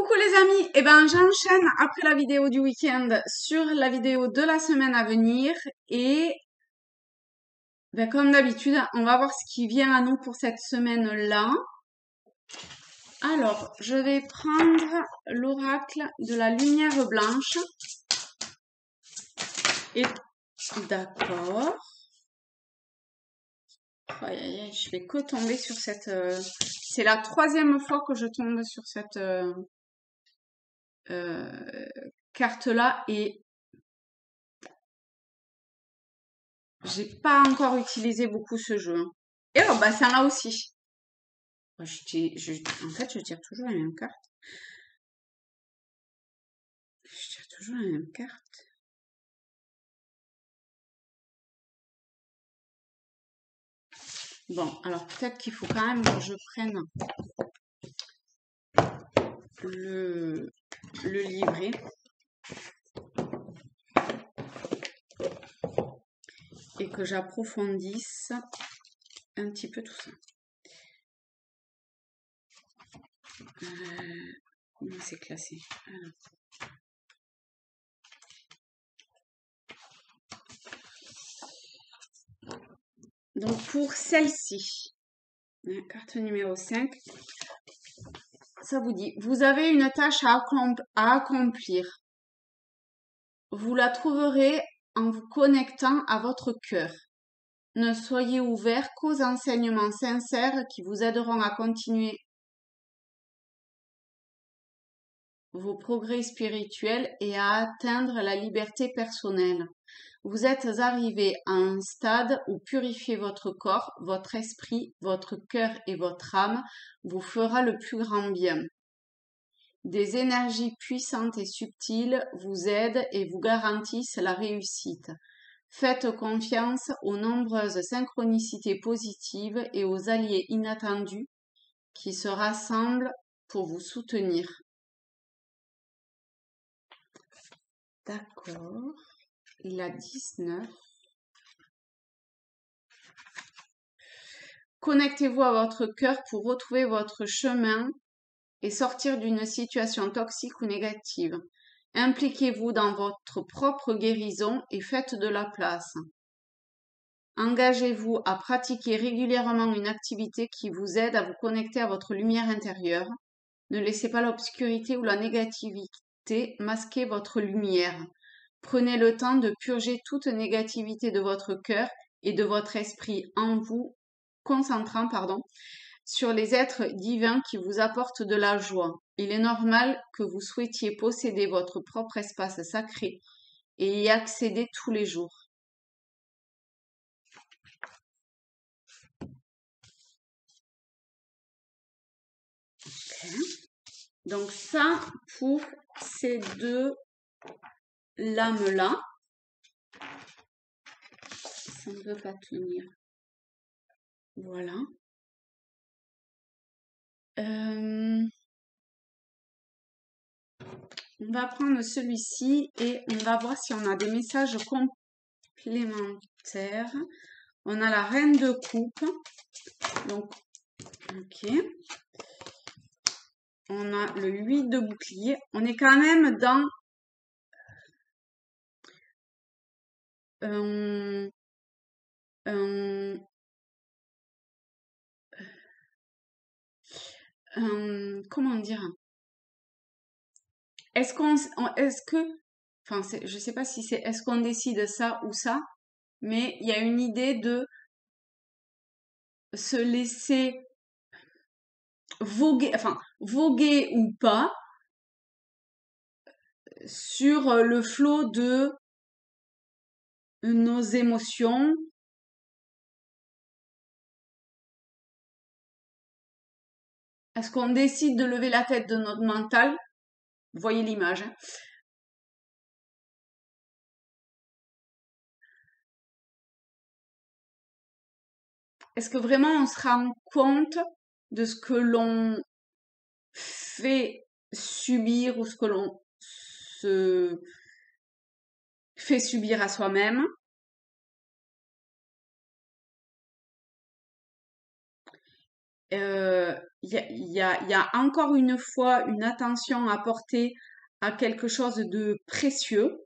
Coucou les amis, eh ben j'enchaîne après la vidéo du week-end sur la vidéo de la semaine à venir et ben, comme d'habitude on va voir ce qui vient à nous pour cette semaine-là. Alors je vais prendre l'oracle de la lumière blanche et d'accord. Aïe, aïe, aïe, je fais que tomber sur cette... C'est la troisième fois que je tombe sur cette euh, carte-là et j'ai pas encore utilisé beaucoup ce jeu, hein. Et alors, bah, ça là aussi. Moi, en fait, je tire toujours la même carte. Je tire toujours la même carte. Bon, alors peut-être qu'il faut quand même que je prenne le livret. Et que j'approfondisse un petit peu tout ça. Comment c'est classé? Alors. Donc pour celle-ci, carte numéro 5, ça vous dit, vous avez une tâche à accomplir. Vous la trouverez en vous connectant à votre cœur. Ne soyez ouvert qu'aux enseignements sincères qui vous aideront à continuer vos progrès spirituels et à atteindre la liberté personnelle. Vous êtes arrivé à un stade où purifier votre corps, votre esprit, votre cœur et votre âme vous fera le plus grand bien. Des énergies puissantes et subtiles vous aident et vous garantissent la réussite. Faites confiance aux nombreuses synchronicités positives et aux alliés inattendus qui se rassemblent pour vous soutenir. D'accord. La 19. Connectez-vous à votre cœur pour retrouver votre chemin et sortir d'une situation toxique ou négative. Impliquez-vous dans votre propre guérison et faites de la place. Engagez-vous à pratiquer régulièrement une activité qui vous aide à vous connecter à votre lumière intérieure. Ne laissez pas l'obscurité ou la négativité masquer votre lumière. Prenez le temps de purger toute négativité de votre cœur et de votre esprit en vous concentrant, sur les êtres divins qui vous apportent de la joie. Il est normal que vous souhaitiez posséder votre propre espace sacré et y accéder tous les jours. Okay. Donc ça, pour ces deux lames-là, ça ne veut pas tenir. Voilà. On va prendre celui-ci et on va voir si on a des messages complémentaires. On a la reine de coupe. Donc, ok. On a le 8 de bouclier. On est quand même dans comment dire? Est-ce que, enfin, je sais pas si c'est, est-ce qu'on décide ça ou ça, mais il y a une idée de se laisser voguer, enfin, voguer ou pas, sur le flot de nos émotions. Est-ce qu'on décide de lever la tête de notre mental? Vous voyez l'image, hein. Est-ce que vraiment on se rend compte de ce que l'on fait subir ou ce que l'on se fait subir à soi-même? il y a encore une fois une attention à porter à quelque chose de précieux.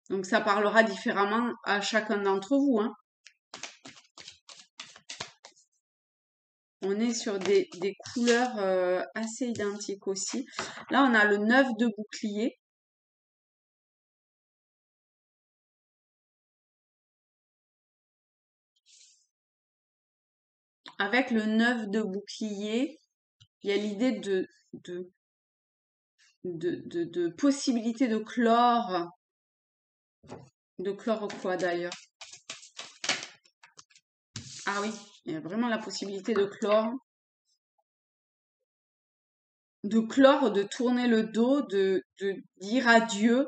Donc ça parlera différemment à chacun d'entre vous, hein. On est sur des couleurs assez identiques aussi. Là, on a le 9 de bouclier. Avec le 9 de bouclier, il y a l'idée de possibilité de clore. De clore quoi d'ailleurs? Ah oui, il y a vraiment la possibilité de clore. De clore, de tourner le dos, de dire adieu,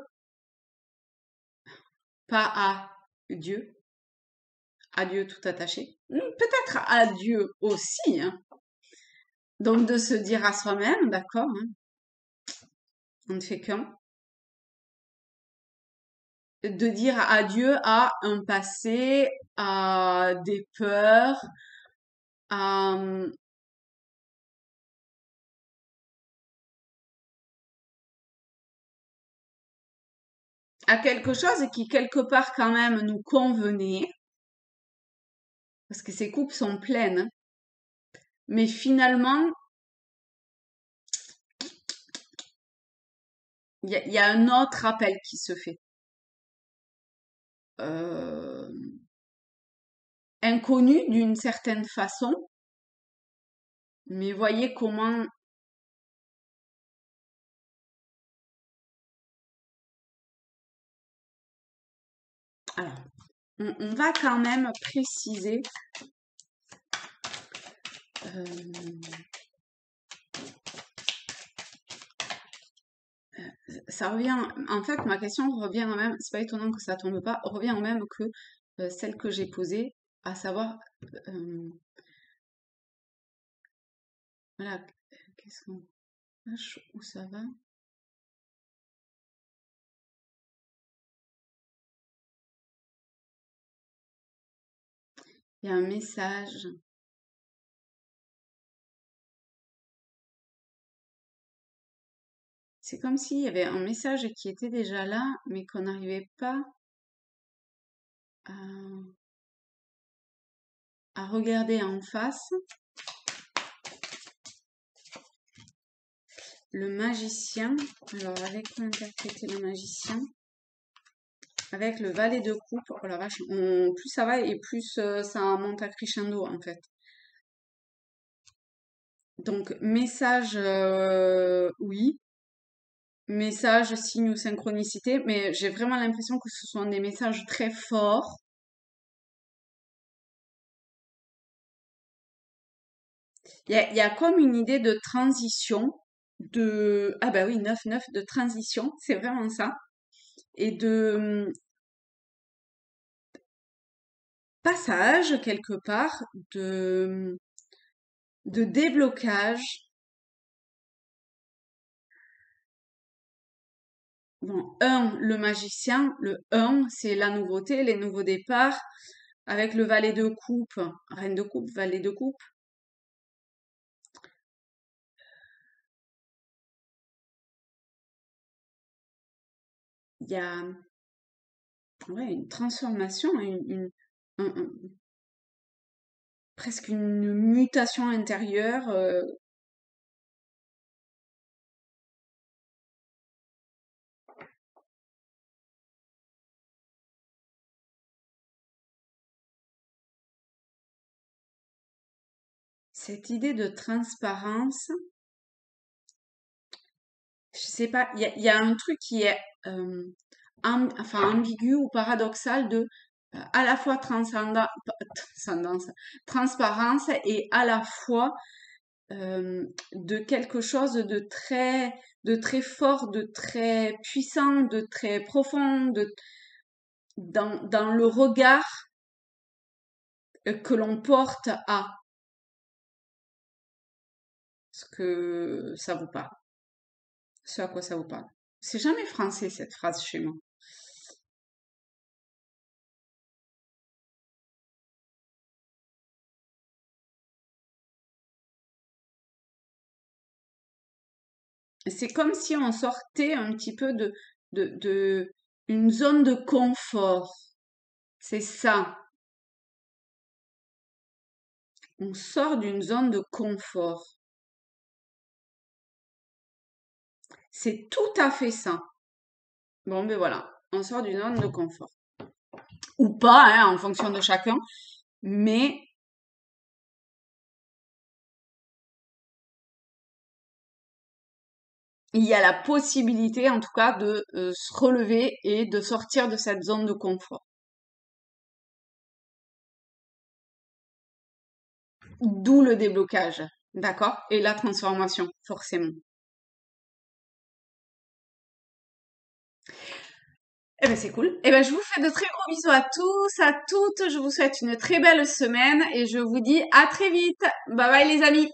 pas à Dieu, adieu tout attaché. Peut-être adieu aussi, hein. Donc de se dire à soi-même, d'accord, hein, on ne fait qu'un. De dire adieu à un passé, à des peurs, à, à quelque chose qui quelque part quand même nous convenait, parce que ces coupes sont pleines, hein. Mais finalement, il y a un autre appel qui se fait. Euh, Inconnu d'une certaine façon, mais voyez comment... Alors, on va quand même préciser. euh, Ça revient, en fait, ma question revient au même, c'est pas étonnant que ça tombe pas, revient au même que celle que j'ai posée, à savoir, euh, voilà, qu'est-ce qu'on, où ça va? Il y a un message. C'est comme s'il y avait un message qui était déjà là, mais qu'on n'arrivait pas à, à regarder en face. Le magicien, alors avec quoi interpréter le magicien? Avec le valet de coupe, oh la vache, plus ça va et plus ça monte à crescendo en fait. Donc message, oui, message, signe ou synchronicité, mais j'ai vraiment l'impression que ce sont des messages très forts. Il y a comme une idée de transition, ah bah oui, 9-9 de transition, c'est vraiment ça, et de passage quelque part, de déblocage. Bon, le magicien, le 1, c'est la nouveauté, les nouveaux départs, avec le valet de coupe, reine de coupe, valet de coupe. Il y a ouais, une transformation, presque une mutation intérieure. Cette idée de transparence, je sais pas, il y a un truc qui est enfin ambigu ou paradoxal de à la fois transcendance, transparence et à la fois de quelque chose de très fort, de très puissant, de très profond, dans le regard que l'on porte à ce que ça vous parle, ce à quoi ça vous parle. C'est jamais français cette phrase chez moi. c'est comme si on sortait un petit peu de une zone de confort. C'est ça. On sort d'une zone de confort. C'est tout à fait ça. Bon, ben voilà. On sort d'une zone de confort. Ou pas, hein, en fonction de chacun. Mais il y a la possibilité, en tout cas, de se relever et de sortir de cette zone de confort. D'où le déblocage, d'accord? Et la transformation, forcément. Eh ben c'est cool. Eh ben je vous fais de très gros bisous à tous, à toutes. Je vous souhaite une très belle semaine et je vous dis à très vite. Bye bye les amis.